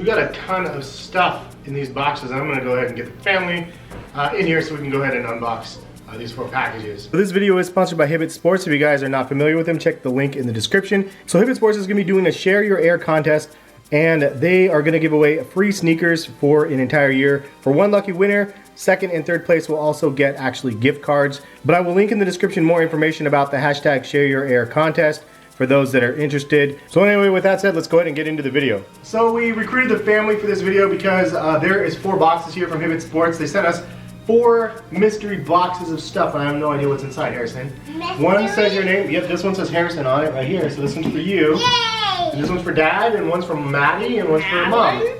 got a ton of stuff in these boxes. I'm gonna go ahead and get the family in here so we can go ahead and unbox these 4 packages. So this video is sponsored by Hibbett Sports. If you guys are not familiar with them, check the link in the description. So Hibbett Sports is gonna be doing a Share Your Air contest, and they are gonna give away free sneakers for an entire year. For one lucky winner, second and third place will also get actually gift cards. But I will link in the description more information about the hashtag Share Your Air contest for those that are interested. So anyway, with that said, let's go ahead and get into the video. So we recruited the family for this video because there is 4 boxes here from Hibbett Sports. They sent us 4 mystery boxes of stuff, and I have no idea what's inside, Harrison. Mystery? One says your name. Yep, this one says Harrison on it right here. So this one's for you. Yay! And this one's for Dad, and one's for Maddie, and one's for Mom. And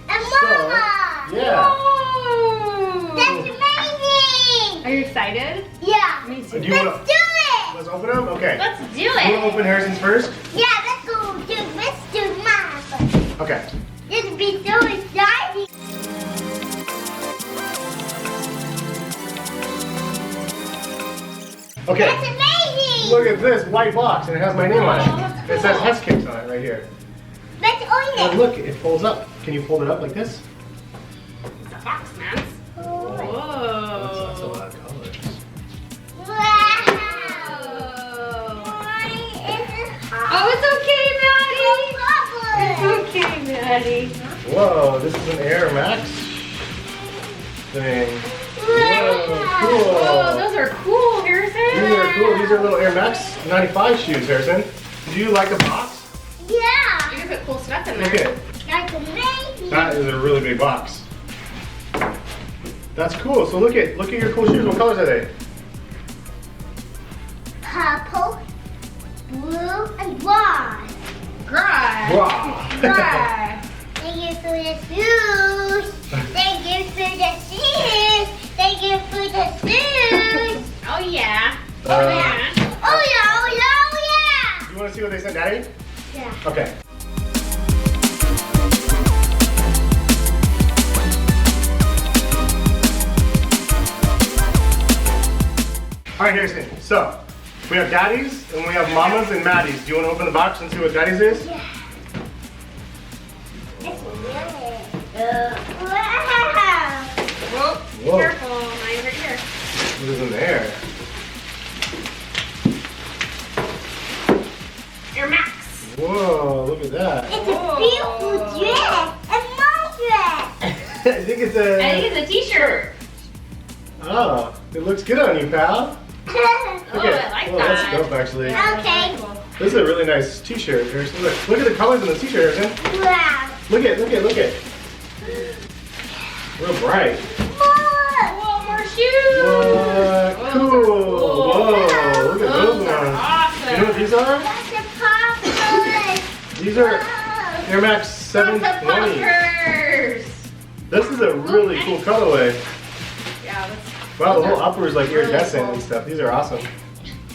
Mama! Yeah. Whoa. That's amazing! Are you excited? Yeah. Me too. Do you wanna, Let's do it! let's open them? Okay. Let's do You want to it. open Harrison's first? Yeah, let's do mine first. Okay. This will be so exciting. Okay. That's amazing! Look at this white box, and it has my name on it. It says heskicks on it right here. Let's open And it. look, it folds up. Can you fold it up like this? It's a box, man. Oh. That's a Whoa. lot of colors. Wow. Whoa. Why is it hot? Oh, it's okay, Maddie. It's okay, Maddie. Whoa, this is an Air Max thing. Whoa, cool. Whoa, those are cool, Harrison. These are cool. These are little Air Max 95 shoes, Harrison. Do you like the box? Yeah. You can put cool stuff in there. Look at it. That's amazing. That is a really big box. That's cool. So look at your cool shoes. What colors are they? Purple, blue, and white. Great. Wow. Great. Thank you for the shoes. Thank you for the shoes. Thank you for the shoes. Oh, yeah. Uh, Oh, yeah. Oh yeah, oh yeah, oh You want to see what they sent Daddy? yeah. Okay. All right, Harrison. So we have Daddy's and we have Mama's and Maddie's. Do you want to open the box and see what Daddy's is? Yeah. Let's do it. Wow. Whoa. Be Whoa. careful. Mine's right here. What is in there? Air Max. Whoa, look at that. It's a beautiful dress. And my dress. I think it's a. I think it's a t-shirt. Oh, it looks good on you, pal. Oh, I like Well, that. that's dope, actually. Okay. This is a really nice t-shirt, Harrison. Look at the colors in the t-shirt, Harrison. Wow. Look at, real bright. More. Whoa, more shoes. What? Whoa, Cool. those are cool. Whoa, look at those Those are ones. awesome. You know what these are? That's a popcorn. These are Wow. Air Max Lots of 720. puffers. This is a really cool colorway. Yeah, that's, Wow, the those whole are upper is like really iridescent cool. and stuff. These are awesome.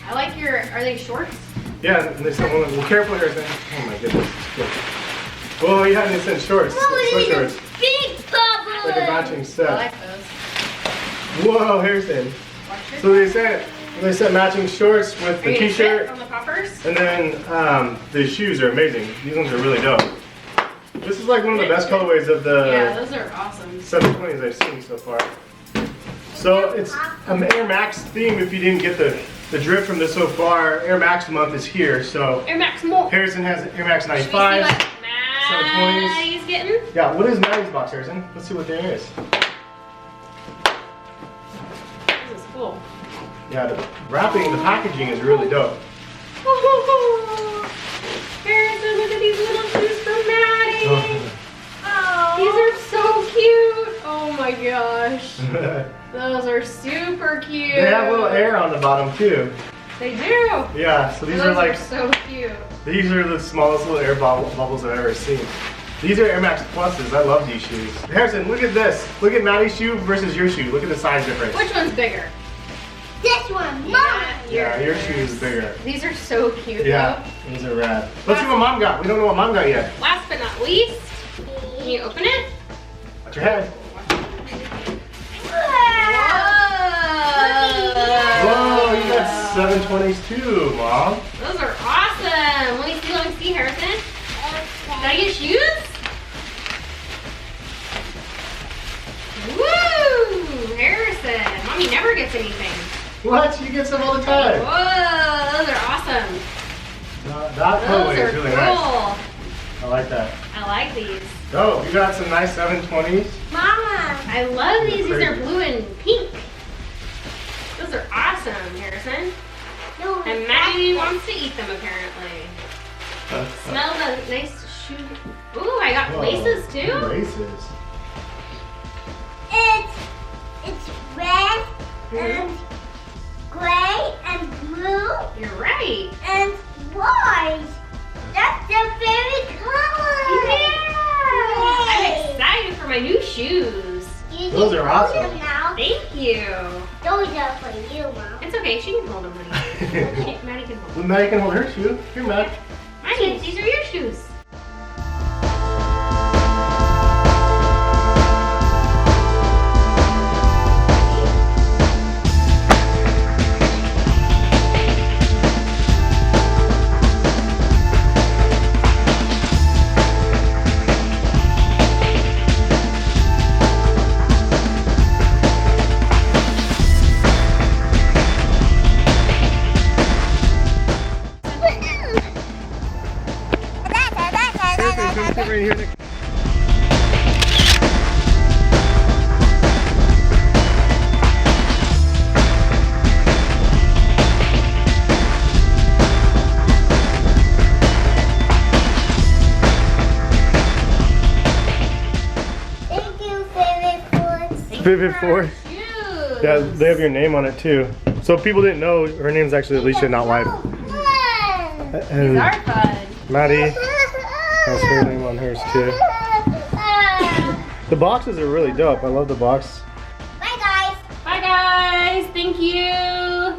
I like your, are they shorts? Yeah, and they sent one. Well, careful, Harrison. Oh my goodness. Whoa, yeah, and they sent shorts. Whoa, these are Sweatshirts. big bubbles. Like a matching I set. like those. Whoa, Harrison. Watch your So they sent matching shorts with Are the you gonna t-shirt, sit on the puffers? and then the shoes are amazing. These ones are really dope. This is like one of the best colorways of Yeah, the those are awesome. 720s I've seen so far. So it's an Air Max theme. If you didn't get the drift from this so far, Air Max month is here. So Air Max more. Harrison has Air Max Should we see 95s. what Maddie's getting? Yeah, what is Maddie's box, Harrison? Let's see what there is. This is cool. Yeah, the wrapping, the packaging is really dope. Harrison, look at these little shoes for Maddie. Oh. These are so cute. Oh my gosh. Those are super cute. They have a little air on the bottom too. They do. Yeah, so these Those are like so cute. these are the smallest little air bubbles I've ever seen. These are Air Max Pluses. I love these shoes. Harrison, look at this. Look at Maddie's shoe versus your shoe. Look at the size difference. Which one's bigger? This one, Mom. Yeah, your shoe is bigger. These are so cute. Yeah, these are rad. Let's see what Mom got. We don't know what Mom got yet. Though. Last but not least, can you open it? Watch your head. Whoa, you got 720s too, Mom. Those are awesome. Let me see, Harrison. Did I get shoes? he never gets anything. What? You get some all the time. Whoa, those are awesome. That colorway Those is are really cool. nice. I like that. I like these. Oh, you got some nice 720s. Mama. I love these. These are Crazy. blue and pink. Those are awesome, Harrison. No, And Maddie wants to eat them apparently. Smell the nice shoe. Ooh, I got Whoa, laces too. Laces. It's red and gray and blue You're right. and white. That's the favorite color. Yeah. I'm Yay. excited for my new shoes. You Those can are hold awesome. them now. Thank you. Those are for you, Mom. It's okay. She can hold them, honey. Okay, Maddie can hold them. Well, Maddie can hold her shoe. Here, Matt. Maddie, these are your shoes. Sit right here, Nick. Thank you, favorite foods. Vivid 4. Shoes. Yeah, they have your name on it too. So if people didn't know, her name's actually Alicia, not wife. These And are fun. Maddie has her name on hers too. The boxes are really dope. I love the box. Bye, guys. Bye guys. Thank you.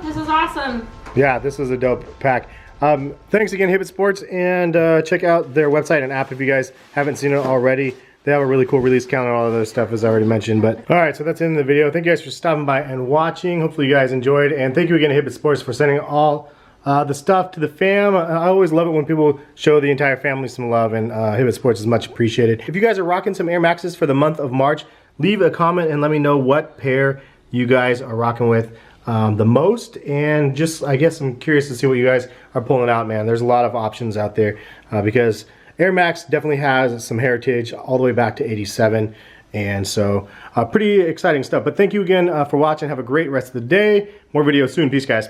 This is awesome. Yeah, this was a dope pack. Thanks again, Hibbett Sports, and check out their website and app if you guys haven't seen it already. They have a really cool release count and all of those stuff, as I already mentioned. But all right, so that's the end of the video. Thank you guys for stopping by and watching. Hopefully you guys enjoyed, and thank you again to Hibbett Sports for sending all the stuff to the fam. I always love it when people show the entire family some love, and Hibbett Sports is much appreciated. If you guys are rocking some Air Maxes for the month of March, leave a comment and let me know what pair you guys are rocking with the most, and just, I guess I'm curious to see what you guys are pulling out, man. There's a lot of options out there because Air Max definitely has some heritage all the way back to '87, and so pretty exciting stuff. But thank you again for watching. Have a great rest of the day. More videos soon. Peace, guys.